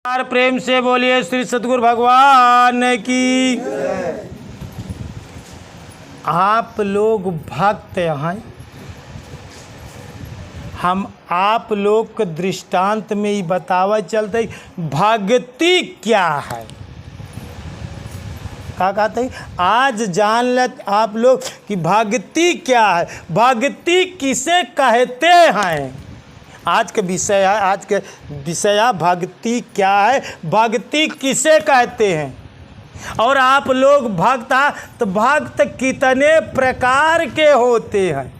प्यार प्रेम से बोलिए श्री सतगुरु भगवान की। आप लोग भक्त हैं, हम आप लोग के दृष्टांत में ही बतावा चलते भक्ति क्या है। क्या कहते हैं आज जान लें आप लोग कि भक्ति क्या है, भक्ति किसे कहते हैं। आज के विषय है, आज के विषय भक्ति क्या है, भक्ति किसे कहते हैं। और आप लोग भक्त हैं तो भक्त कितने प्रकार के होते हैं।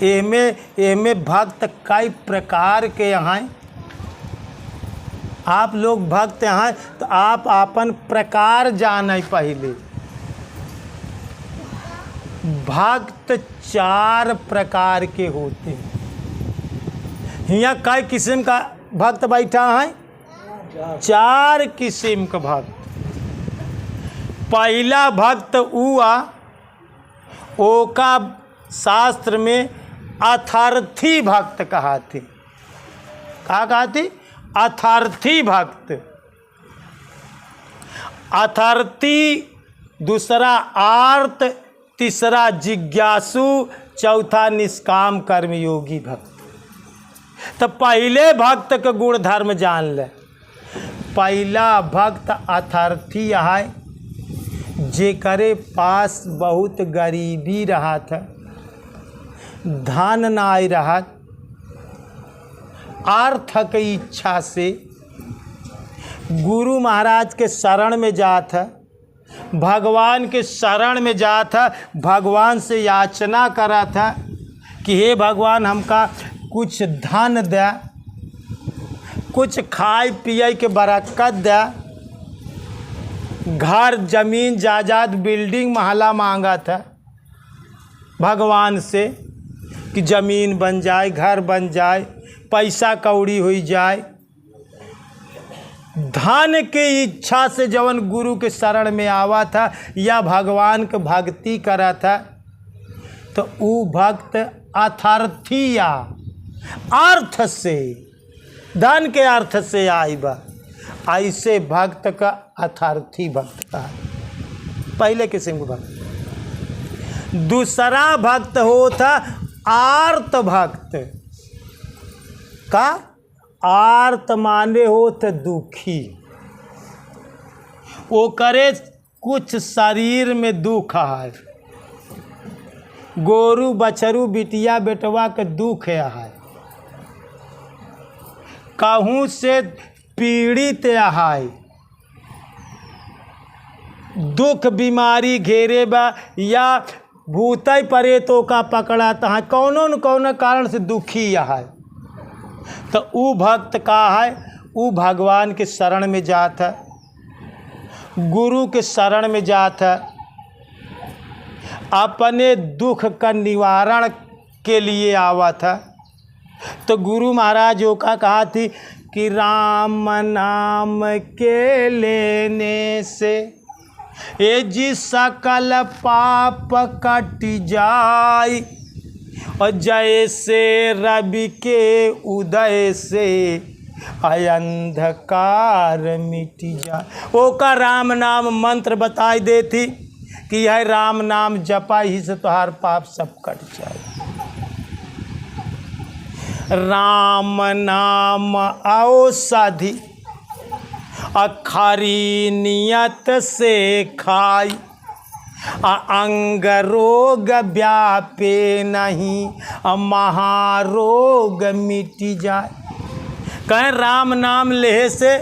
एमे भक्त कई प्रकार के हैं। आप लोग भक्त हैं तो आप अपन प्रकार जाने पहले। भक्त 4 प्रकार के होते हैं। यहाँ कई किस्म का भक्त बैठा है, 4 किस्म का भक्त। पहला भक्त हुआ ओका शास्त्र में अथार्थी भक्त कहते। क्या कहते? अथार्थी भक्त। अथार्थी, दूसरा आर्त, तीसरा जिज्ञासु, चौथा निष्काम कर्मयोगी भक्त। तो पहले भक्त के गुण धर्म जान ले। पहला भक्त अथार्थी है, जेकरे पास बहुत गरीबी रहा था, धन ना आई रहा, अर्थ की इच्छा से गुरु महाराज के शरण में जाता, भगवान के शरण में जाता, भगवान से याचना करा था कि हे भगवान हमका कुछ धन दे, कुछ खाए पिए के बरकत दे। घर जमीन जायदाद बिल्डिंग महला मांगा था भगवान से कि जमीन बन जाए, घर बन जाए, पैसा कौड़ी हो जाए। धन के इच्छा से जवन गुरु के शरण में आवा था या भगवान के भक्ति करा था तो वो भक्त अथार्थिया अर्थ से, धन के अर्थ से आई बा। ऐसे भक्त का अथार्थी भक्त का पहले किस्म का भक्त। दूसरा भक्त होता आर्त भक्त का। आर्त माने होत दुखी, वो करे कुछ शरीर में दुख है, गोरू बछरू बिटिया बेटवा के दुख है, कहूँ से पीड़ित है, दुख बीमारी घेरे बा या भूत प्रेतों का पकड़ाता है, कौनो न कौनो कारण से दुखी है। तो वो भक्त का है, वो भगवान के शरण में जाता, गुरु के शरण में जाता, अपने दुख का निवारण के लिए आवा था। तो गुरु महाराज जो का कहा थी कि राम नाम के लेने से ये जी सकल पाप कट जाए, और जैसे रवि के उदय से अंधकार मिट जाए। वो का राम नाम मंत्र बताई देती कि यह राम नाम जपा ही से तुम्हार पाप सब कट जाए। राम नाम औषधि अखरी नियत से खाई, अंग रोग व्यापे नहीं, महारोग मिट जाए। कहें राम नाम लेहे से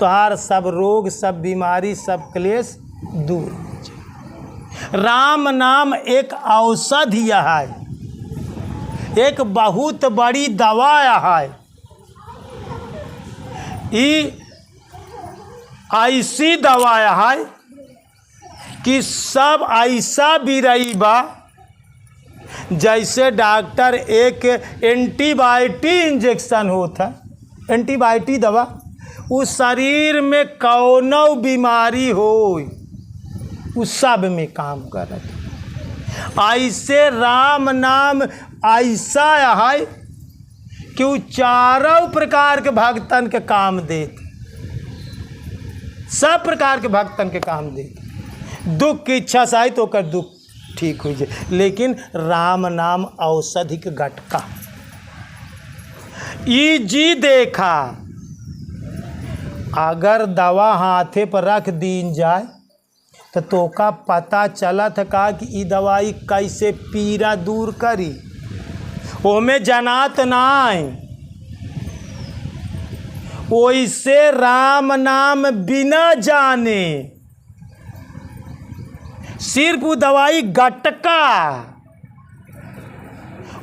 तुहार सब रोग, सब बीमारी, सब क्लेश दूर हो जाए। राम नाम एक औषधि है, एक बहुत बड़ी दवा है। ये ऐसी दवा है कि सब ऐसा भी रही बा जैसे डॉक्टर एक एंटीबायोटिक इंजेक्शन होता, एंटीबायोटिक दवा, उस शरीर में कौनो बीमारी हो उस सब में काम करता। ऐसे राम नाम ऐसा है कि वो चारों प्रकार के भक्तन के काम देत, सब प्रकार के भक्तन के काम देत। दुख की इच्छा से आई तो ओकर दुख ठीक हो जाए, लेकिन राम नाम औषधि के गटका। ई जी देखा, अगर दवा हाथे पर रख दीन जाए तो तोका पता चलत का कि ई दवाई कैसे पीड़ा दूर करी, ओमे जनात नाई। ओइसे राम नाम बिना जाने, सिर्फ वो दवाई गटका,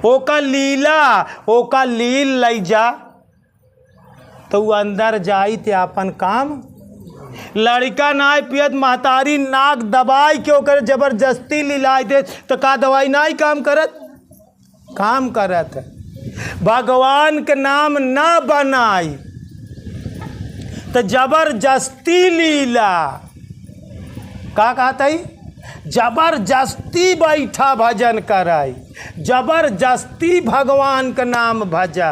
ओका लीला, ओका लील लई जा तो वो अंदर जाई ते अपन काम। लड़का नाई पियत, महतारी नाक दबाई के ओकर जबरदस्ती लीलाई दे तो का दवाई नाई काम करत? काम करत है। भगवान के नाम ना बनाई तो जबरदस्ती लीला, का कहता है? जबरदस्ती बैठा भजन कराई, जबरदस्ती भगवान का नाम भजा,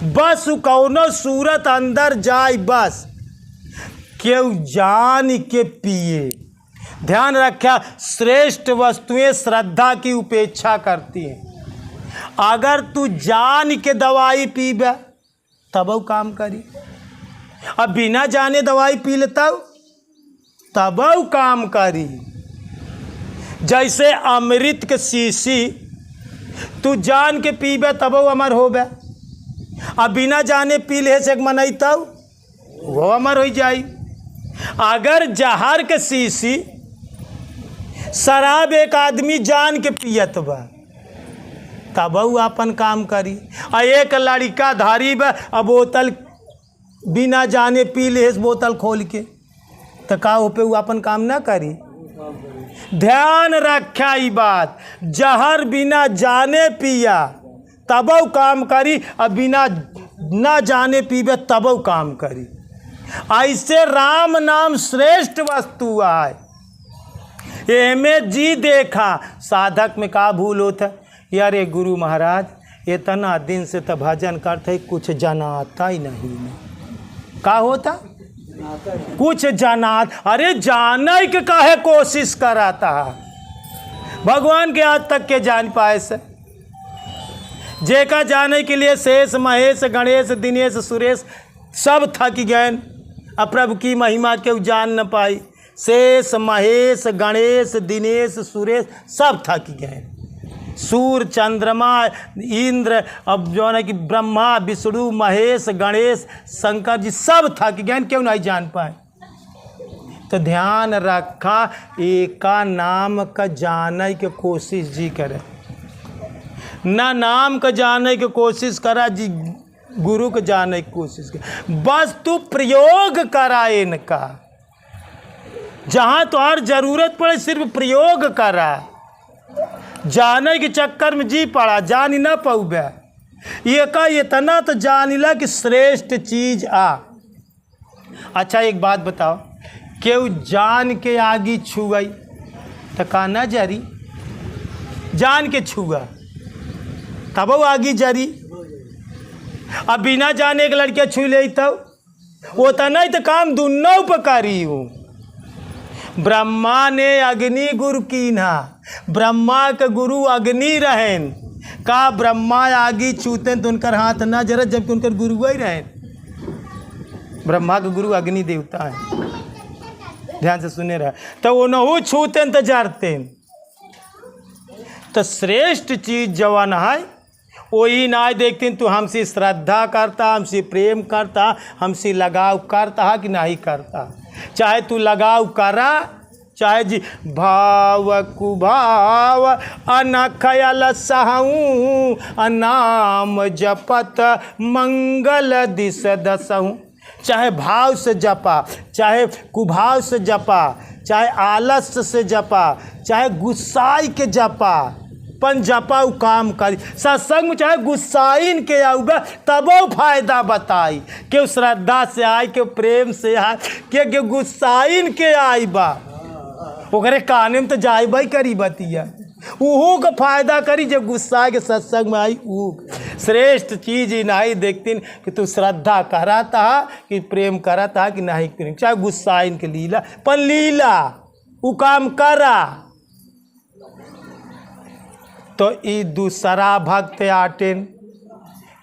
बस कौनो सूरत अंदर जाए, बस केव जान के पिए। ध्यान रखा, श्रेष्ठ वस्तुएं श्रद्धा की उपेक्षा करती हैं। अगर तू जान के दवाई पीबे तब वो काम करी, अब बिना जाने दवाई पी लेता तब वो काम करी। जैसे अमृत के शीशी तू जान के पीबे तब वो अमर होबे, अब बिना जाने पी ले से मनई तब वो अमर हो जाई। अगर जहर के शीशी शराब एक आदमी जान के पियत बा तब वो अपन काम करी। आ एक लड़का धारी बा, अब बोतल बिना जाने पी ले बोतल खोल के तो का हो पे वो अपन काम ना करी। ध्यान रखा ई बात, जहर बिना जाने पिया तब वो काम करी, अब बिना ना जाने पीबे तब वो काम करी। ऐसे राम नाम श्रेष्ठ वस्तु आए। एमे जी देखा, साधक में का भूल होता? यार ये गुरु महाराज इतना दिन से तो भजन करते कुछ जनाता ही नहीं, का होता? कुछ जनात, अरे जाने के काहे कोशिश कराता है? भगवान के आज तक के जान पाए से, जेका जाने के लिए शेष महेश गणेश दिनेश सुरेश सब थक गए, अब प्रभु की महिमा के जान न पाई। शेष महेश गणेश दिनेश सुरेश सब थक गए, सूर्य चंद्रमा इंद्र, अब जो है कि ब्रह्मा विष्णु महेश गणेश शंकर जी सब थक गए, क्यों नहीं जान पाए? तो ध्यान रखा, एका नाम का जाने की कोशिश जी करे, ना नाम का जाने की कोशिश करा जी, गुरु को जाने की कोशिश कर। बस तू प्रयोग करा इनका, जहाँ तो हर जरूरत पड़े सिर्फ प्रयोग करा। जाने के चक्कर में जी पड़ा, जान ही ना पाऊबे। ये का इतना तो जानिला कि श्रेष्ठ चीज आ। अच्छा एक बात बताओ, केहू जान के आगे छुआई तो का ना जरी? जान के छुआ तब वो आगे जरी। अब बिना जाने एक लड़के छू ले तब वो तो नहीं तो काम दुन्नों पर करी हूँ। ब्रह्मा ने अग्नि गुरु कीन्हा, ब्रह्मा के गुरु अग्नि रहें, का ब्रह्मा आगे छूते तो उनकर हाथ ना जरत, जबकि उनकर गुरु ही रहें। ब्रह्मा के गुरु अग्नि देवता है, ध्यान से सुने रहा, तो वो नहु छूते तो जरते। तो श्रेष्ठ चीज जवान है वही ना देखते तू हमसे श्रद्धा करता, हमसे प्रेम करता, हमसे लगाव करता कि नहीं करता। चाहे तू लगाव करा, चाहे जी भाव कुभाव अनखयल सहूँ, अनाम जपत मंगल दिस दसहूँ। चाहे भाव से जपा, चाहे कुभाव से जपा, चाहे आलस्य से जपा, चाहे गुस्साई के जपा, पन जपा उ काम करी। सत्संग में चाहे गुस्साइन के आऊगा तबो फायदा बताई, क्यों श्रद्धा से आए, क्यों प्रेम से आए, क्यों गुस्साइन के आई बा ओकरे काने में तो जाइबा ही करी बतिया, उहो का फायदा करी जब गुस्सा के सत्संग में आई। ऊ श्रेष्ठ चीज ही नहीं देखती कि तू श्रद्धा करता कि प्रेम करता कि नहीं प्रेम, चाहे गुस्सा इनके लीला पर लीला वो काम करा। तो ये दूसरा भक्त आटेन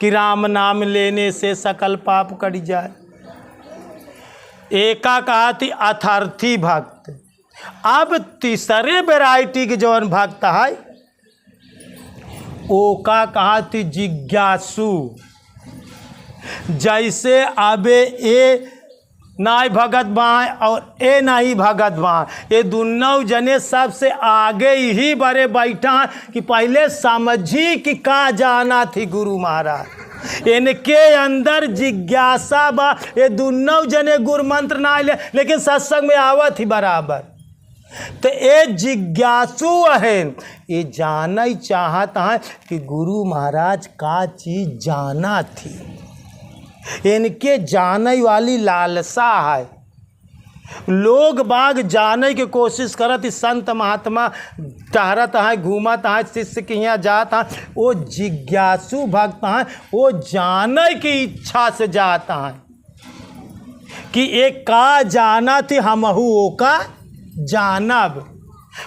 कि राम नाम लेने से सकल पाप कट जाए। एका कहा थी अथार्थी भक्त। अब तीसरे वैरायटी के जौन भक्त है ओका कहा थी जिज्ञासु। जैसे अबे ए नाई भगत बाँ और ए नहीं भगत बाँ, ये दोनों जने सबसे आगे ही बड़े बैठा कि पहले समझी कि का जाना थी गुरु महाराज। इनके अंदर जिज्ञासा बा, ये दोनों जने गुरु मंत्र ना ले लेकिन सत्संग में आवत ही बराबर। तो ये जिज्ञासु है, ये जानना ही चाहता है कि गुरु महाराज का चीज जाना थी। इनके जाने वाली लालसा है। लोग बाग जाने की कोशिश करत, संत महात्मा टहरत है, घूमत है, शिष्य के यहाँ जाता है। वो जिज्ञासु भक्त हैं, वो जाने की इच्छा से जाता है कि एक का जाना थी हमहू का जानब।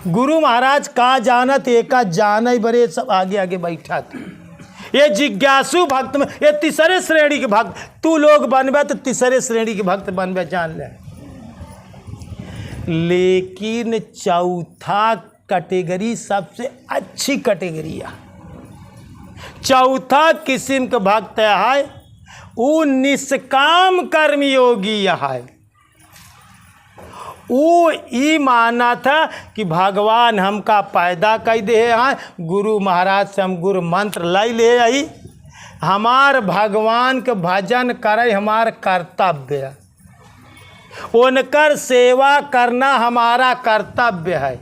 गुरु महाराज का जानत एका जाने बड़े सब आगे आगे बैठा थे। ये जिज्ञासु भक्त में ये तीसरे श्रेणी के भक्त, तू लोग बनबे तो तीसरे श्रेणी के भक्त बनबे, जान ले। लेकिन चौथा कैटेगरी सबसे अच्छी कैटेगरी है। चौथा किस्म के भक्त है वो निष्काम कर्मयोगी है। वो ये माना था कि भगवान हमका पैदा कर दे हैं, गुरु महाराज से हम गुरु मंत्र लै ले आई, हमार भगवान के भजन करे हमार कर्तव्य, उनकर सेवा करना हमारा कर्तव्य है।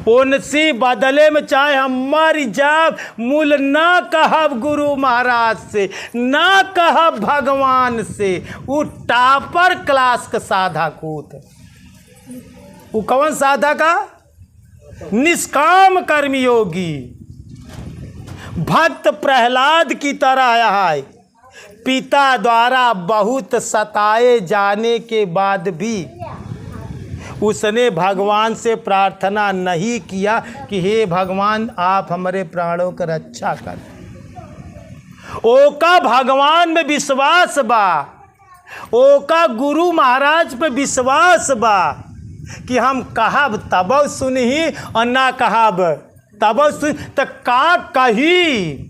उनसी बदले में चाहे हम मर जाब, मूल ना कहब गुरु महाराज से, ना कहब भगवान से। वो टॉपर क्लास का साधक होते। वो कौन साधक का? निष्काम कर्मयोगी भक्त प्रहलाद की तरह है। पिता द्वारा बहुत सताए जाने के बाद भी उसने भगवान से प्रार्थना नहीं किया कि हे भगवान आप हमारे प्राणों की रक्षा कर। ओका भगवान में विश्वास बा, ओका गुरु महाराज पे विश्वास बा कि हम कहब तब सुनही और ना कहब तब सुन। तो का कही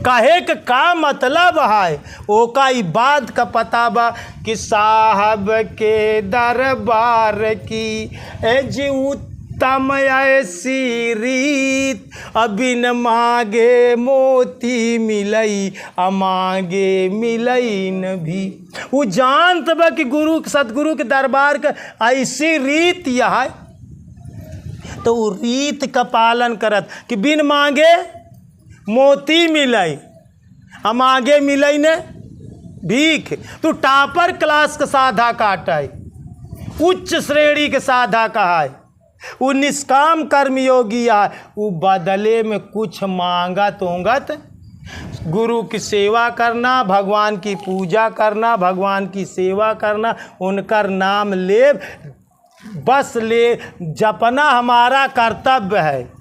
कहे के का मतलब है? ओका ई बात का पता बा कि साहब के दरबार की जी उत्तम ऐसी रीत, अबिन मांगे मोती मिलई अमांगे मिलई न भी। वो जानत बा कि गुरु सतगुरु के दरबार का ऐसी रीत यह है, तो वो रीत का पालन करत कि बिन मांगे मोती मिलई हम आगे मिलई ने भीख। तो टॉपर क्लास का साधा काटा है, उच्च श्रेणी के साधा कहा है। वो निष्काम कर्मयोगी है, वो बदले में कुछ मांगत होंगत गुरु की सेवा करना, भगवान की पूजा करना, भगवान की सेवा करना, उनका नाम ले बस ले जपना हमारा कर्तव्य है।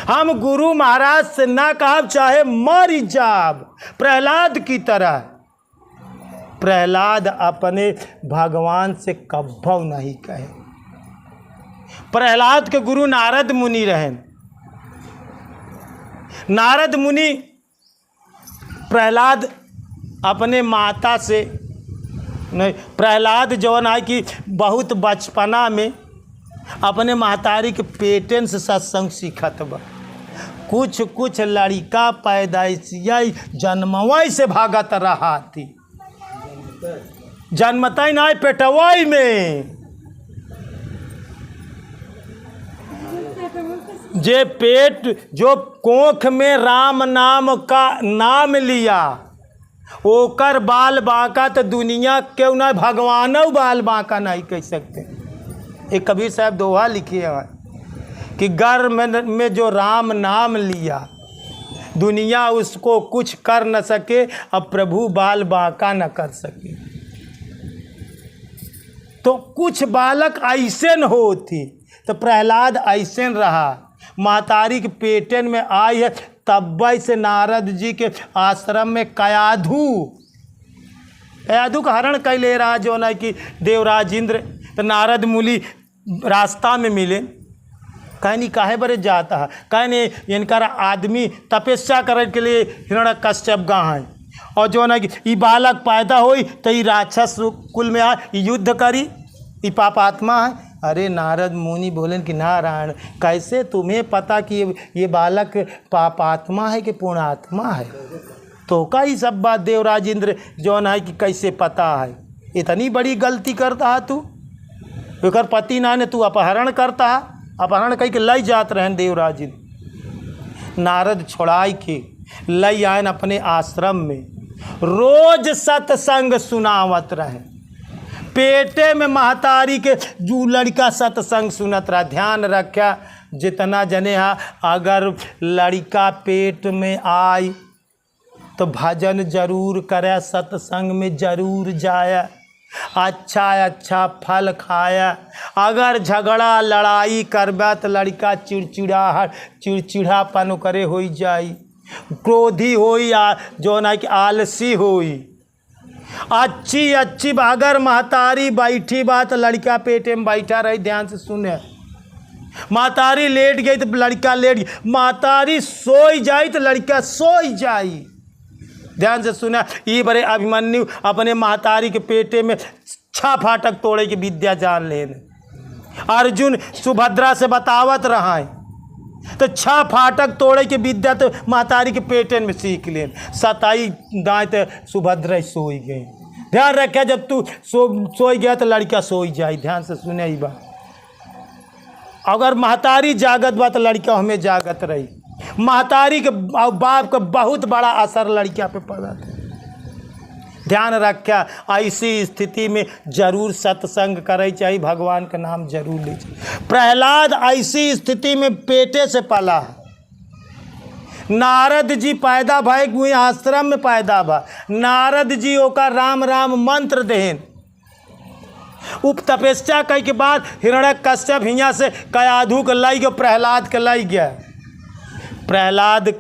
हम गुरु महाराज से ना कहब चाहे मर जाब। प्रहलाद की तरह प्रहलाद अपने भगवान से कभू नहीं कहे। प्रहलाद के गुरु नारद मुनि रहे। नारद मुनि प्रहलाद अपने माता से नहीं, प्रहलाद जौन है कि बहुत बचपना में अपने महतारी के पेटन से सत्संग सीखत बा। कुछ कुछ लड़का पैदाइशिया जन्मवाई से भागत रहा थी, जन्मता ही नहीं पेटवाई में। जे पेट जो कोख में राम नाम का नाम लिया ओकर बाल बांका तो दुनिया क्यों ना भगवानों बाल बांका नहीं कह सकते। एक कबीर साहब दोहा लिखे हैं कि घर में जो राम नाम लिया दुनिया उसको कुछ कर न सके, अब प्रभु बाल बांका न कर सके। तो कुछ बालक ऐसे न होती, तो प्रहलाद ऐसे रहा। महतारी के पेटन में आई है, तब से नारद जी के आश्रम में कयाधु का हरण कर ले रहा, जो ना कि देवराज इंद्र। तो नारद मुनि रास्ता में मिले, कहनी काहे बरे जाता है, कहने इनका आदमी तपस्या करे के लिए हिरण्यकश्यप गए हैं, और जो ना कि ये बालक पैदा होई तो ये राक्षस कुल में आ युद्ध करी, ये पापात्मा है। अरे नारद मुनि बोले कि नारायण, कैसे तुम्हें पता कि ये बालक पापात्मा है कि पुण्यात्मा है? तो कई सब बात देवराज इंद्र जो है कि कैसे पता है? इतनी बड़ी गलती करता है तू, एकर पति ना ने तू अपहरण करता है, अपहरण कह के लई जात रहन देवराज इंद्र। नारद छोड़ाई के लई आयन अपने आश्रम में, रोज सत्संग सुनावत रहे। पेटे में महतारी के जो लड़का सत्संग सुनत रहा। ध्यान रखा, जितना जने हा अगर लड़का पेट में आई तो भजन जरूर करे, सत्संग में जरूर जाया, अच्छा फल खाया। अगर झगड़ा लड़ाई करबा तो लड़का चिड़चिड़ापन करे हो जाई, क्रोधी होई, जो ना कि आलसी होई। अच्छी अगर महतारी बैठी बात तो लड़का पेटे में बैठा रही। ध्यान से सुने, महतारी लेट गई तो लड़का लेट गई, महतारी सोई जाई तो लड़का सोई जाई। ध्यान से सुना, ये बड़े अभिमन्यु अपने महतारी के पेटे में 6 फाटक तोड़े की विद्या जान लेन। अर्जुन सुभद्रा से बतावत रहा है तो 6 फाटक तोड़े की विद्या तो महतारी के पेटे में सीख लेन। 27 दाएँ तो सुभद्रा सोई गई। ध्यान रखे, जब तू सोई गया तो लड़का सोई जाए। ध्यान से सुने ये बात, अगर महतारी जागत बा तो लड़का हमें जागत रही। महतारी के बाप का बहुत बड़ा असर लड़किया पे पड़ा था। ध्यान रखा, ऐसी स्थिति में जरूर सत्संग करे चाहिए, भगवान का नाम जरूर ले चाहिए। प्रहलाद ऐसी स्थिति में पेटे से पला। नारद जी पैदा भाई हुए आश्रम में पैदा भा। नारद जी ओका राम राम मंत्र देन। उप तपस्या कई के बाद हिरण्यकश्यप हियाँ से कयाधु के लाई गया, प्रहलाद के लाई गया। प्रहलाद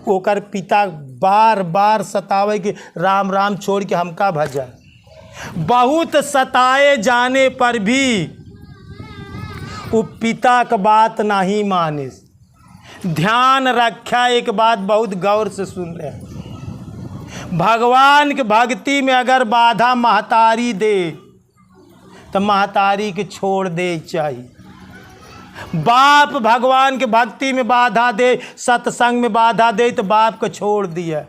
ओकर पिता बार बार सतावे कि राम राम छोड़ के हमका भजा। बहुत सताए जाने पर भी वो पिता का बात नहीं माने। ध्यान रखा, एक बात बहुत गौर से सुन रहे, भगवान की भक्ति में अगर बाधा महतारी दे तो महतारी के छोड़ दे चाहिए। बाप भगवान के भक्ति में बाधा दे, सत्संग में बाधा दे तो बाप को छोड़ दिया।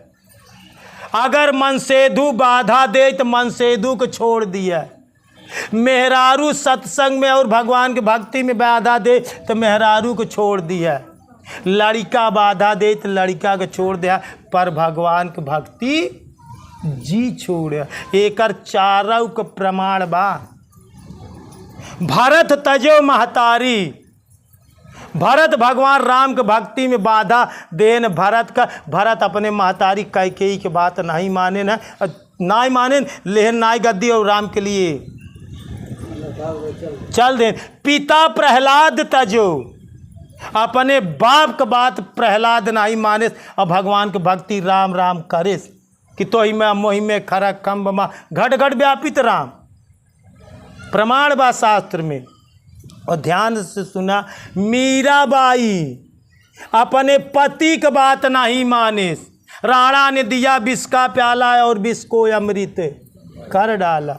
अगर मनसेधु बाधा दे तो मनसेधु को छोड़ दिया। मेहरारू सत्संग में और भगवान के भक्ति में बाधा दे तो मेहरारू को छोड़ दिया। लड़का बाधा दे तो लड़का को छोड़ दिया, पर भगवान की भक्ति जी छोड़। एकर चारों का प्रमाण बा। भरत तजो महतारी, भरत भगवान राम के भक्ति में बाधा देन। भरत अपने महतारी कैकेयी के बात नहीं माने ना, नहीं माने लेहन नाई गद्दी और राम के लिए चल दे। पिता प्रहलाद तजो, अपने बाप का बात प्रहलाद नहीं माने और भगवान के भक्ति राम राम करे कि तो ही में मोहि में खरा खम्ब मा घट घट व्यापित राम। प्रमाण बा शास्त्र में। और ध्यान से सुना, मीराबाई अपने पति की बात नहीं माने। राणा ने दिया विष का प्याला और विष को अमृत कर डाला।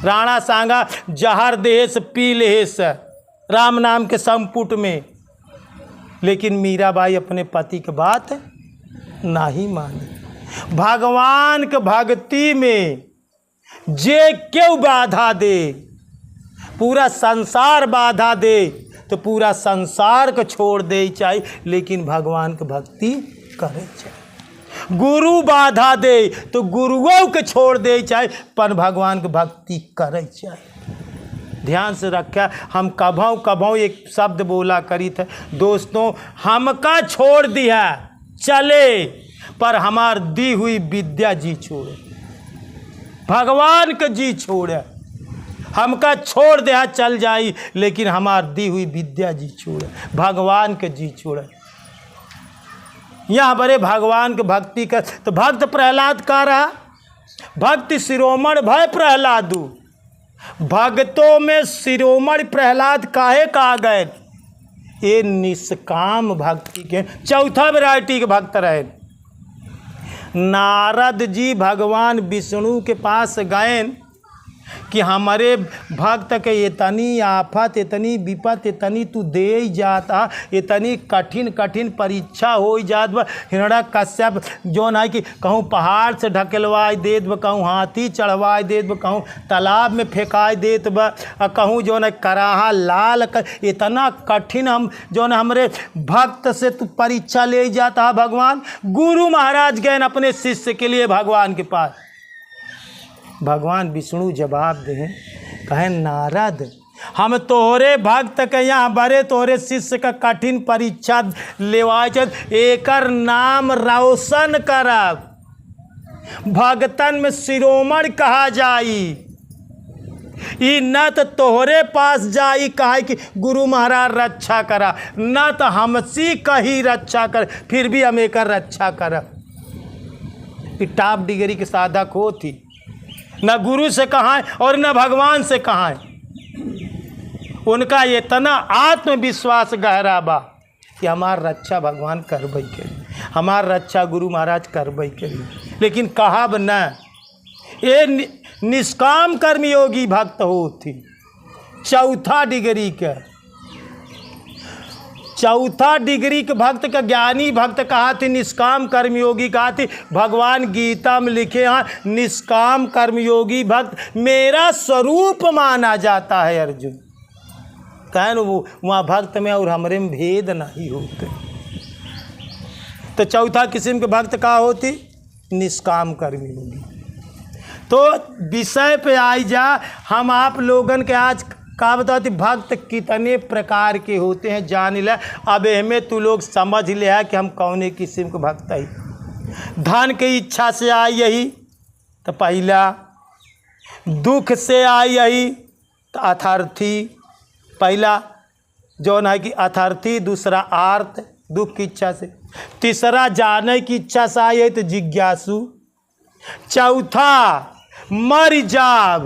राणा सांगा जहर देश पी लेस राम नाम के संपुट में, लेकिन मीराबाई अपने पति की बात नहीं मानी। भगवान के भक्ति में जे क्यों बाधा दे, पूरा संसार बाधा दे तो पूरा संसार को छोड़ दे चाहिए, लेकिन भगवान की भक्ति करे चाहिए। गुरु बाधा दे तो गुरुओं को छोड़ दे चाहिए, पर भगवान की भक्ति करे चाहिए। ध्यान से रखा, हम कभों एक शब्द बोला करी थे दोस्तों, हमका छोड़ दिया चले पर हमार दी हुई विद्या जी छोड़े। भगवान के जी छोड़े, हमका छोड़ दे चल जाई, लेकिन हमार दी हुई विद्या जी छोड़े, भगवान के जी छोड़े। यहाँ बड़े भगवान के भक्ति का तो भक्त प्रहलाद का रहा, भक्ति शिरोमणि भय प्रहलादू। भक्तों में शिरोमणि प्रहलाद काहे कहा गए? ये निष्काम भक्ति के चौथा वैरायटी के भक्त रहे। नारद जी भगवान विष्णु के पास गए कि हमारे भक्त के इतनी आफत, इतनी विपत, इतनी तू दे ही जाता, इतनी कठिन कठिन परीक्षा हो जात बा। हिरण्यकश्यप जो ना कि कहूँ पहाड़ से ढकेलवाई देत बा, कहूँ हाथी चढ़वाई देत बा, कहूँ तालाब में फेंकाई देत बा, और कहूँ जो ना कराहा लाल कर, इतना कठिन हम जो ना हमारे भक्त से तू परीक्षा ले जाता। भगवान गुरु महाराज गए अपने शिष्य के लिए भगवान के पास। भगवान विष्णु जवाब दें, कहें नारद हम तोहरे भक्त के यहाँ बड़े तोहरे शिष्य का कठिन परीक्षा लेवाए, एकर नाम रोशन करब, भगतन में शिरोमणि कहा जाई। ई न तो तोहरे पास जाई कहा कि गुरु महाराज रक्षा करा, न तो हमसी कही रक्षा कर, फिर भी हम एकर रक्षा करब। टॉप डिग्री के साधक होती, न गुरु से कहाँ और न भगवान से कहाँ। उनका इतना आत्मविश्वास गहरा बा कि हमार रक्षा भगवान करबई के, हमार रक्षा गुरु महाराज करबई के। लेकिन कहब न, ये निष्काम कर्मयोगी भक्त होती। चौथा डिग्री के भक्त का ज्ञानी भक्त कहा थी, निष्काम कर्मयोगी कहा थी। भगवान गीता में लिखे हैं निष्काम कर्मयोगी भक्त मेरा स्वरूप माना जाता है। अर्जुन कहे न वो वहाँ भक्त में और हमरे में भेद नहीं होते। तो चौथा किस्म के भक्त का होती, निष्काम कर्मयोगी। तो विषय पे आई जा, हम आप लोगन के आज का बताती भक्त कितने प्रकार के होते हैं जान ले। अब हमें तू लोग समझ ले है कि हम कौन किस्म के भक्त है। धन की इच्छा से आई यही तो पहला, दुख से आई यही तो अथार्थी पहला जो है कि अथार्थी, दूसरा आर्त दुख की इच्छा से, तीसरा जाने की इच्छा से आई है तो जिज्ञासु, चौथा मर जाब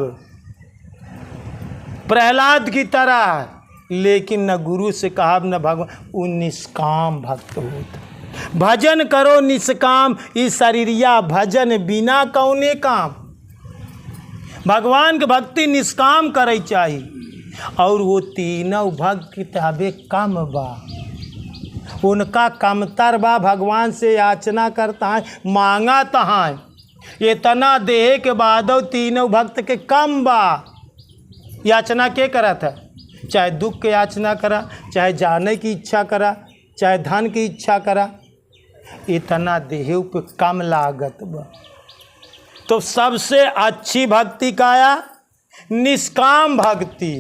प्रहलाद की तरह, लेकिन न गुरु से कहा न भगवान, वो निष्काम भक्त होता। भजन करो निष्काम, इस शरीरिया भजन बिना कौने काम। भगवान के भक्ति निष्काम करे चाहिए। और वो तीनों भक्त किताबे कम बा, उनका कमतर बा, भगवान से याचना करता है, मांगा तहाँ इतना देह के बाद तीनों भक्त के कम बा। याचना के करा था, चाहे दुख की याचना करा, चाहे जाने की इच्छा करा, चाहे धन की इच्छा करा, इतना देह पे कम लागत बा। तो सबसे अच्छी भक्ति काया, निष्काम भक्ति।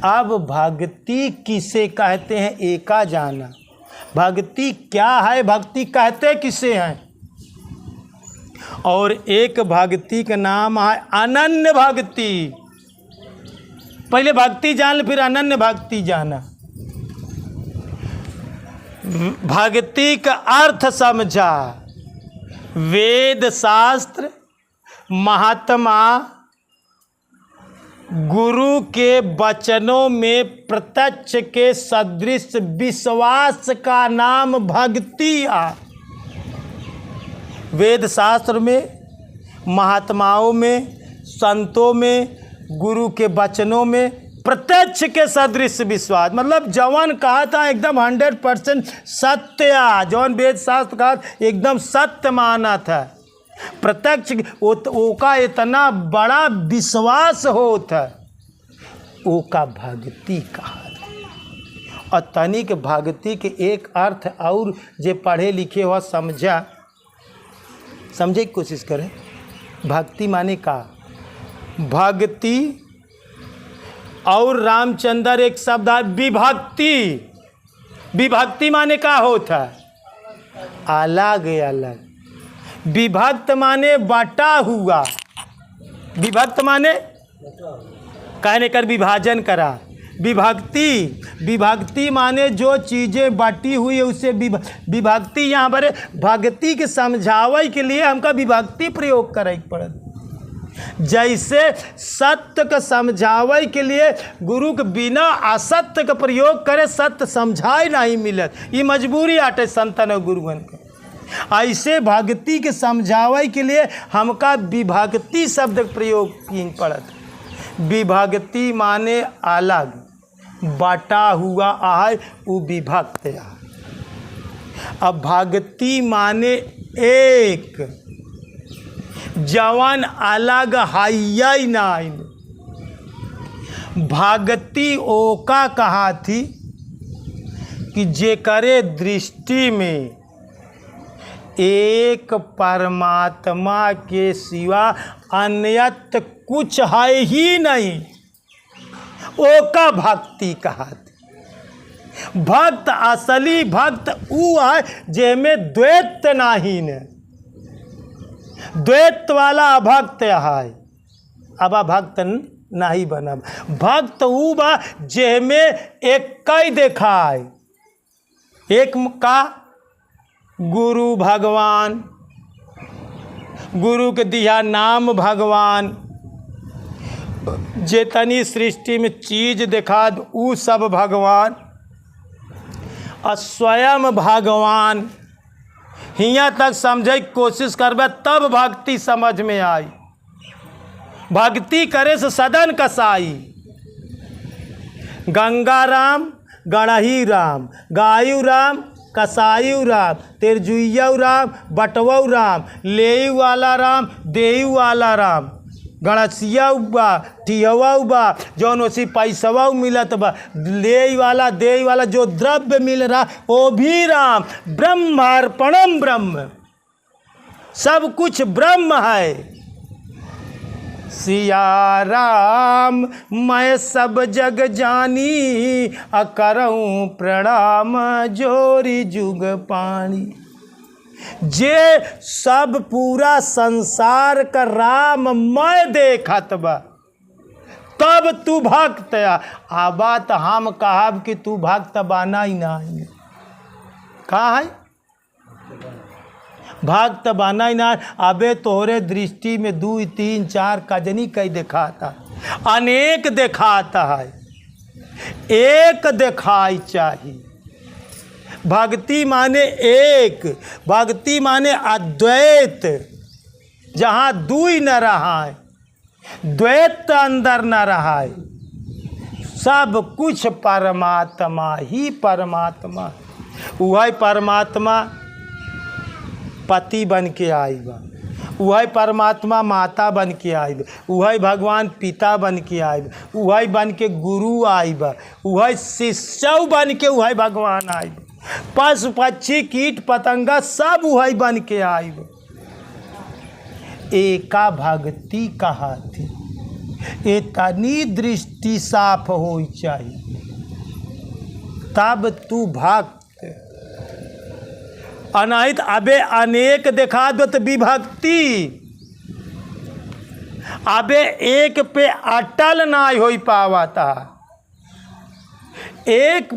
अब भक्ति किसे कहते हैं एका जाना, भक्ति क्या है, भक्ति कहते किसे हैं। और एक भक्ति का नाम है अनन्य भक्ति। पहले भक्ति जान, फिर अनन्य भक्ति जाना। भक्ति का अर्थ समझा, वेद शास्त्र महात्मा गुरु के वचनों में प्रत्यक्ष के सदृश विश्वास का नाम भक्ति है। वेद शास्त्र में, महात्माओं में, संतों में, गुरु के वचनों में प्रत्यक्ष के सदृश विश्वास, मतलब जवान कहा था एकदम 100% सत्य, जवान वेद शास्त्र कहा एकदम सत्य माना था। प्रत्यक्ष वो का इतना बड़ा विश्वास होता, वो का भक्ति कहा। और तनिक भक्ति के एक अर्थ और जे पढ़े लिखे हुआ समझे की कोशिश करें। भक्ति माने का, भक्ति और रामचंद्र एक शब्द है विभक्ति। विभक्ति माने का होता है, अलग अलग। विभक्त माने बटा हुआ, विभक्त माने कहने कर विभाजन करा। विभक्ति माने जो चीज़ें बटी हुई है उससे विभक्ति। यहाँ पर भक्ति के समझावे के लिए हमका विभक्ति प्रयोग करे पड़त। जैसे सत्य का समझावे के लिए गुरु के बिना असत्य का प्रयोग करे सत्य समझाए नहीं मिलत, ये मजबूरी आटे संतन और गुरुगन का। ऐसे भक्ति के समझावे के लिए हमका विभक्ति शब्द का प्रयोग कीन पड़त। विभक्ति माने अलग, बटा हुआ आय वो विभक्त है। अब भक्ति माने एक, जवान अलग हाई नाइन। भक्ति ओका कहा थी कि जे करे दृष्टि में एक परमात्मा के सिवा अन्यत कुछ है ही नहीं, ओका भक्ति कहा थी। भक्त असली भक्त ऊ है जेमें द्वैत नहीं ने, द्वैत वाला अभक्त है। अब अभक्त नहीं बना। भक्त ऊ बा जेमें एक कई देखाए, एक का गुरु भगवान, गुरु के दिया नाम भगवान, जेतनी सृष्टि में चीज देखा ऊ सब भगवान, और स्वयं भगवान। हियाँ तक समझे कोशिश करबे तब भक्ति समझ में आई। भक्ति करे से सदन कसाई। गंगा राम, गणही राम, गायु राम, कसायु राम, तेरजुइयऊ राम, बटवऊ राम, लेयू वाला राम, देयू वाला राम, गणसिया बा, टिहवा बा, जौन उसी पैसवा मिलत बा, ले वाला दे वाला जो द्रव्य मिल रहा वो भी राम। ब्रह्मार्पणम ब्रह्म, सब कुछ ब्रह्म है। सिया राम मैं सब जग जानी, अकरऊँ प्रणाम जोरी जुग पानी। जे सब पूरा संसार का राम मैं देखत बा, तब तू भक्त आ बात हम कहब कि तू भक्त बाना ही नहीं। कहा है भक्त बाना ही ना। अबे तोहरे दृष्टि में 2 3 4 कजनी कई दिखाता, अनेक दिखाता है, एक दिखाई चाहिए। भक्ति माने एक, भक्ति माने अद्वैत, जहाँ दुई न रहा है, द्वैत अंदर न रहा है, सब कुछ परमात्मा ही परमात्मा। वही परमात्मा पति बन के आई बा, वही परमात्मा माता बन के आई बा, वही भगवान पिता बन के आई बा, वही बन के गुरु आई बा, वही शिष्य बन के वही भगवान आई बा। पशु पक्षी कीट पतंगा सब वही बन के आई बा। एका भक्ति कहा थी। इतनी दृष्टि साफ हो चाहिए, तब तू भक्त। अनाहित अबे अनेक देखा दो तो विभक्ति, अबे एक पे अटल ना हो पावाता। एक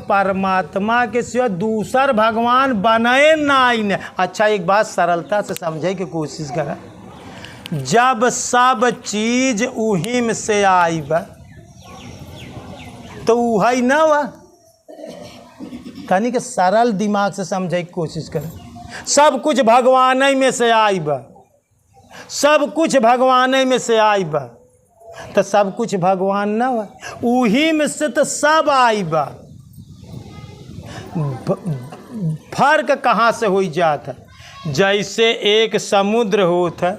परमात्मा के सिवा दूसर भगवान बने नहीं। अच्छा एक बात सरलता से समझे की कोशिश करा। जब सब चीज उही में से आई बा तो वही न हुआ। तनी के सरल दिमाग से समझे की कोशिश कर। सब कुछ भगवान ही में से आई बा, सब कुछ भगवान ही में से आई बा, तो सब कुछ भगवान न हुआ, उही में से तो सब आई बा। फर्क कहाँ से हो जाता। जैसे एक समुद्र होता,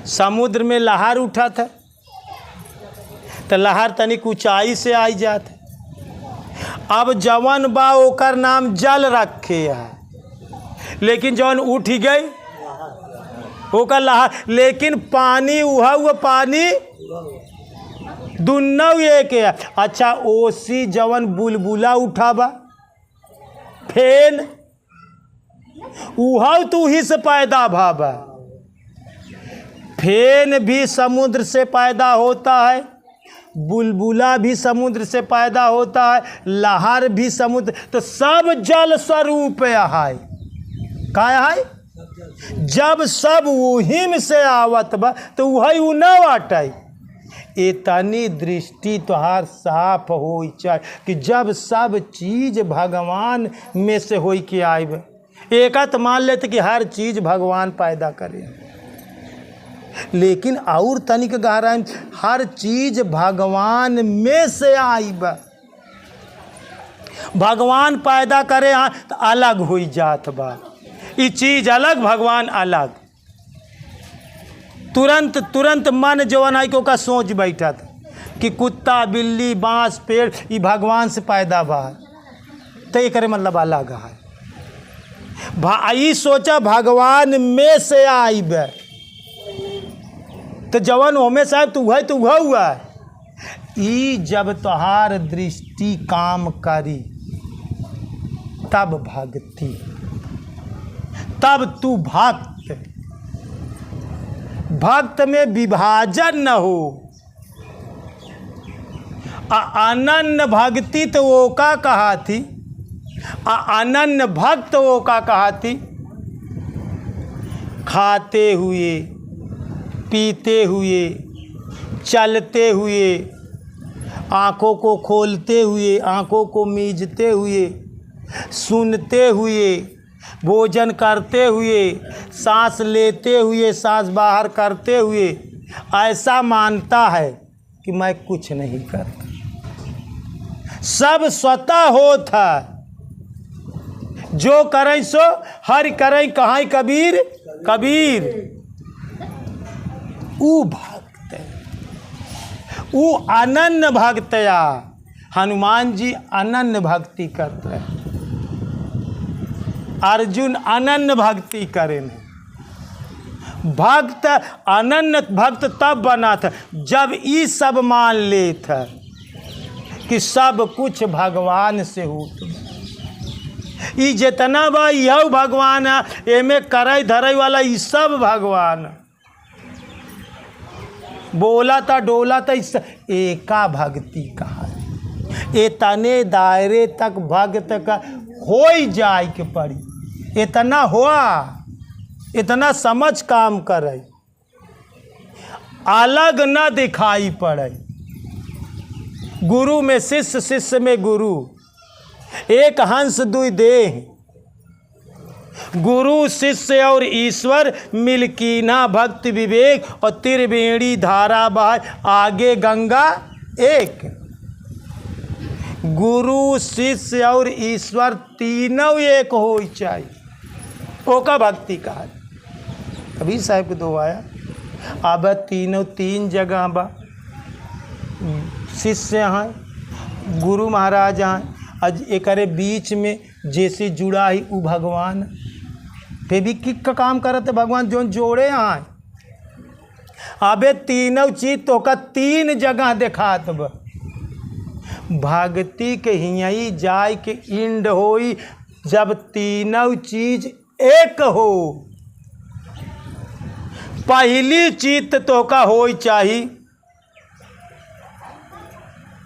समुद्र में लहर उठा था तो लहर तनिक ऊंचाई से आई जाता। अब जवन बा ओकर नाम जल रखे है, लेकिन जवन उठ गई ओकर लहर। लेकिन पानी हुआ पानी दुन्नौ एक है। अच्छा ओसी जवन बुलबुला उठाबा फेन उहाव तू ही से पैदा भावा। फेन भी समुद्र से पैदा होता है, बुलबुला भी समुद्र से पैदा होता है, लहर भी समुद्र, तो सब जल स्वरूप है। का है? जब सब वही में से आवत बा तो वही उ न बाटे। इतनी दृष्टि तोहार साफ हो चाहे कि जब सब चीज भगवान में से हो के आए। एक तो मान लेते कि हर चीज भगवान पैदा करे, लेकिन और तनिक गहराई हर चीज भगवान में से आई बा। भगवान पैदा करे हाँ तो अलग हो जात बा। ये चीज अलग, भगवान अलग। तुरंत तुरंत मन जवन आई को का सोच बैठा था कि कुत्ता बिल्ली बांस पेड़ ये भगवान से पैदा बा, तो ये करे मतलब अलग है। सोचा भगवान में से आई बा तो जवन होमे साहब तू है तो वह हुआ। ई जब तोहार दृष्टि काम करी तब भक्ति, तब तू भक्त। भक्त में विभाजन न हो। अनन्य भक्ति तो वो का कहा थी, अनन्य भक्त वो का कहा थी, खाते हुए पीते हुए चलते हुए आँखों को खोलते हुए आँखों को मीजते हुए सुनते हुए भोजन करते हुए सांस लेते हुए सांस बाहर करते हुए ऐसा मानता है कि मैं कुछ नहीं करता, सब स्वतः होता। जो करें सो हरि करें कहाँ कबीर कबीर। ऊ भक्त, ऊ अनन्य भक्त। या हनुमान जी अनन्य भक्ति करते हैं, अर्जुन अनन्य भक्ति करें। भक्त अनन्य भक्त तब बना था जब ये सब मान ले था कि सब कुछ भगवान से हो। ये जितना बा यह भगवान है, एमे करे धरे वाला ये सब भगवान। बोला था डोला था, इस एका भक्ति कहा। इतने दायरे तक भक्त का हो जाए के पड़ी, इतना हुआ, इतना समझ काम करे, अलग न दिखाई पड़े। गुरु में शिष्य, शिष्य में गुरु, एक हंस दुई देह। गुरु शिष्य और ईश्वर मिलकीना भक्ति विवेक और त्रिवेणी धारा बहाय आगे गंगा एक। गुरु शिष्य और ईश्वर तीनों एक हो चाहिए, ओका भक्ति कहा। कबीर साहब के दो आया, अब तीनों तीन जगह बा। शिष्य हैं, गुरु महाराज हैं, आज एक बीच में जैसे जुड़ा ही वो भगवान। फिर भी किक का काम करते भगवान जो जोड़े हैं। अबे तीनों चीज तो का तीन जगह दिखात बा। भक्ति के हियई जाय के इंड होई जब तीनों चीज एक हो। पहली चीज तो का होई चाहिए,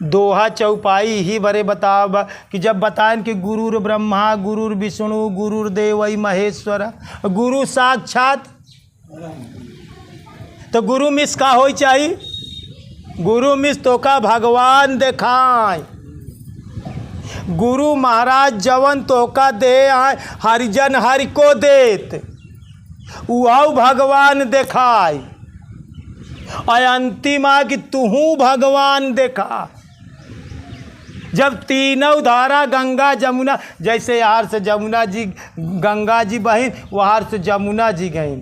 दोहा चौपाई ही बड़े बताब कि जब बताएं कि गुरुर ब्रह्मा गुरुर विष्णु गुरुर्देव महेश्वर, गुरु साक्षात, तो गुरु मिस का हो चाहिए। गुरु मिस तो का भगवान दिखाए। गुरु महाराज जवन तो का दे आए हरिजन हरि को देत, वह भगवान दिखाए। और अंतिम आ कि तूहू भगवान देखा। जब तीनों धारा गंगा जमुना, जैसे यार से जमुना जी गंगा जी बहिन, वहां से जमुना जी गई,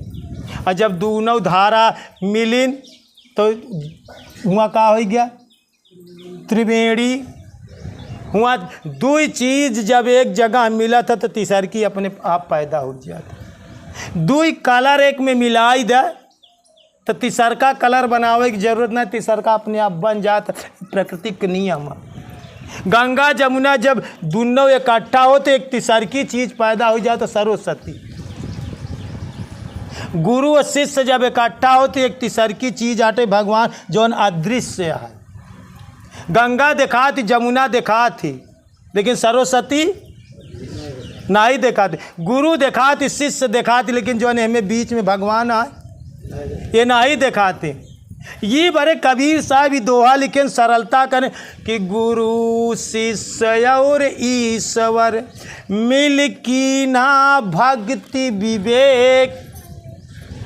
और जब दोनों धारा मिलिन तो हुआ का हो गया त्रिवेणी। हुआ दो चीज जब एक जगह मिला था तो तीसर की अपने आप पैदा हो जाता। दो कलर एक में मिलाई दे तो तीसर का कलर बनावे की जरूरत नहीं, तीसर का अपने आप बन जाता। प्रकृति के नियम। गंगा जमुना जब दोनों इकट्ठा हो तो एक तीसर की चीज पैदा हो जाए तो सरस्वती। गुरु और शिष्य जब इकट्ठा हो तो एक तीसर की चीज आटे भगवान जौन अदृश्य है। गंगा देखा थी, जमुना देखा थी, लेकिन सरस्वती नहीं देखा थी। गुरु देखा थी, शिष्य देखा थी, लेकिन जो हमें बीच में भगवान आए ये नहीं दिखाते। ये बड़े कबीर साहब ही दोहा लिखे सरलता करें कि गुरु शिष्य और ईश्वर मिल की ना भक्ति विवेक,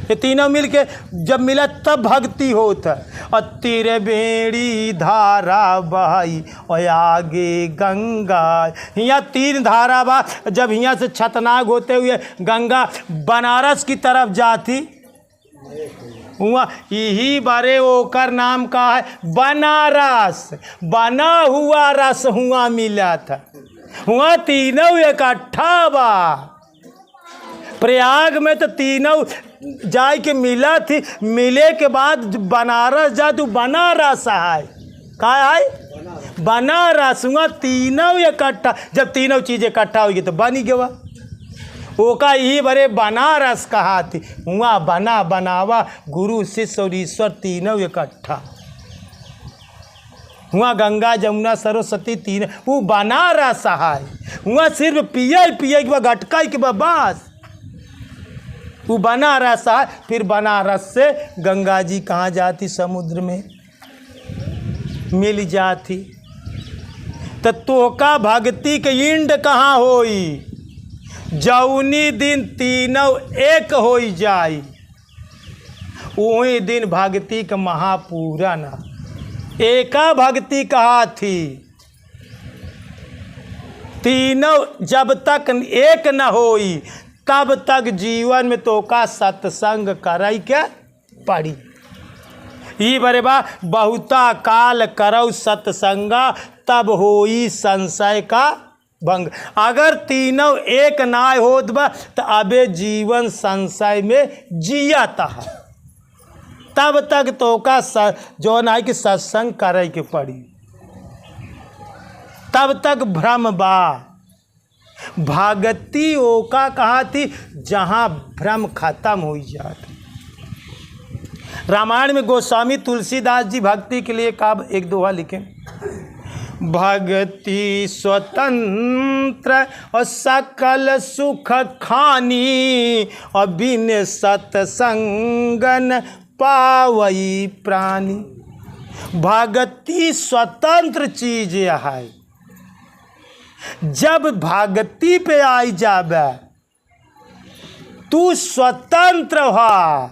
ये तीनों मिल के जब मिला तब भक्ति होता। और तेरे बेड़ी धारा बहाई और आगे गंगा, यहाँ 3 धारा बा। जब यहाँ से छतनाग होते हुए गंगा बनारस की तरफ जाती हुआ, यही बारे ओकर नाम का है बनारस। बना हुआ रस हुआ मिला था, हुआ तीनों इकट्ठा बा। प्रयाग में तो तीनों जाए के मिला थी, मिले के बाद बनारस जा तू बनारस है का है बनारस। हुआ तीनों इकट्ठा, जब तीनों चीज़ इकट्ठा होगी तो बन गया वो का यही बड़े बनारस कहा थी। हुआ बना बनावा गुरु शिष्य और ईश्वर तीनों इकट्ठा। हुआ गंगा जमुना सरस्वती तीन वो बनारस है। हुआ सिर्फ पिया के बाद घटका के बाद बस वो बनारस है। फिर बनारस से गंगा जी कहाँ जाती, समुद्र में मिल जाती। तो का भक्ति के इंड कहाँ होई, जौनी दिन तीनों एक हो जाई, वही दिन भक्ति का महापूरन। एका भक्ति कहा थी, तीनों जब तक एक न होई तब तक जीवन में तो का सत्संग कराई के पड़ी। ई बरे बा बहुता काल करौ सत्संगा तब होई संशय का भंग। अगर तीनों एक ना होत बा तो अबे जीवन संशय में जियाता है, तब तक तो का जो ना कि सत्संग करे के पड़ी, तब तक भ्रम बा। भगति ओका कहा थी जहाँ भ्रम खत्म हो जाती। रामायण में गोस्वामी तुलसीदास जी भक्ति के लिए का एक दोहा लिखे, भक्ति स्वतंत्र और सकल सुख खानी और बिन सत्संगन पावई प्राणी। भक्ति स्वतंत्र चीज है, जब भक्ति पे आई जाबे तू स्वतंत्र हो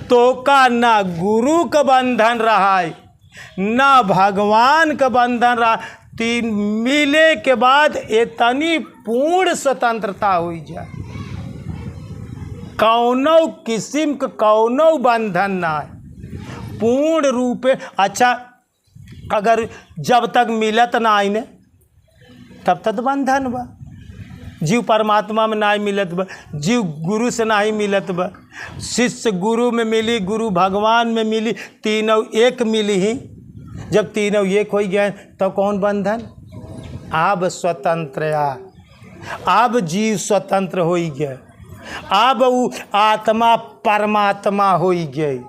तो का ना गुरु का बंधन रहा ना भगवान का बंधन रहा। तीन मिले के बाद इतनी पूर्ण स्वतंत्रता हुई जाए, कौनो किस्म का कौनो बंधन ना है, पूर्ण रूपे। अच्छा अगर जब तक मिलत ना आई ने तब तक बंधन बा। जीव परमात्मा में नहीं मिलत बा, जीव गुरु से नहीं मिलत बा, शिष्य गुरु में मिली, गुरु भगवान में मिली, तीनों एक मिली ही। जब तीनों एक हो गए तो कौन बंधन। अब स्वतंत्र अब जीव स्वतंत्र हो गए, अब वो आत्मा परमात्मा हो गई।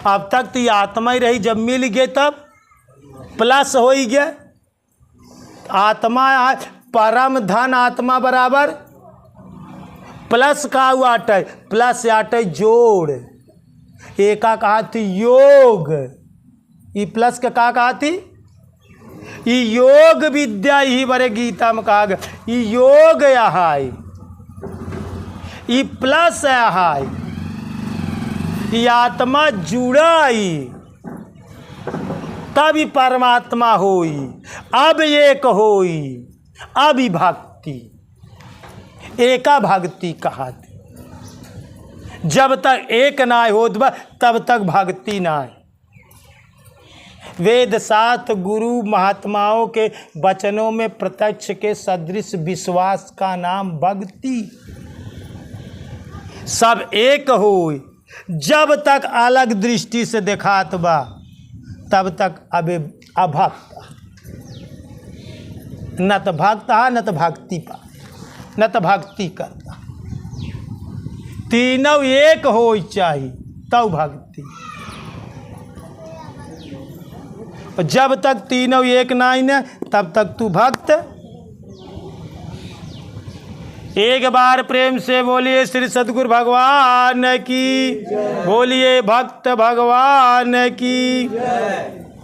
अब तक तो ये आत्मा ही रही, जब मिल गए तब प्लस हो गया। आत्मा परम धन आत्मा बराबर प्लस का हुआ आटे, प्लस आटे जोड़। एका कहा थी योग, ई प्लस का कहा थी ई योग विद्या। ही बड़े गीता में कहा गया ई योग है, ई प्लस है, ई आत्मा जुड़ाई तब ही परमात्मा होई। अब एक होई, अब ही भक्ति एका भक्ति कहा थी। जब तक एक ना होत बा तब तक भक्ति ना है। वेद शास्त्र गुरु महात्माओं के वचनों में प्रत्यक्ष के सदृश विश्वास का नाम भक्ति। सब एक होई, जब तक अलग दृष्टि से देखात बा तब तक अबे अभक्त। न तो भक्त हा न तो भक्ति पा न तो भक्ति करता। तीनों एक हो चाहिए तब भक्ति। जब तक तीनों एक नहीं न तब तक तू भक्त। एक बार प्रेम से बोलिए श्री सद्गुरु भगवान की, बोलिए भक्त भगवान की।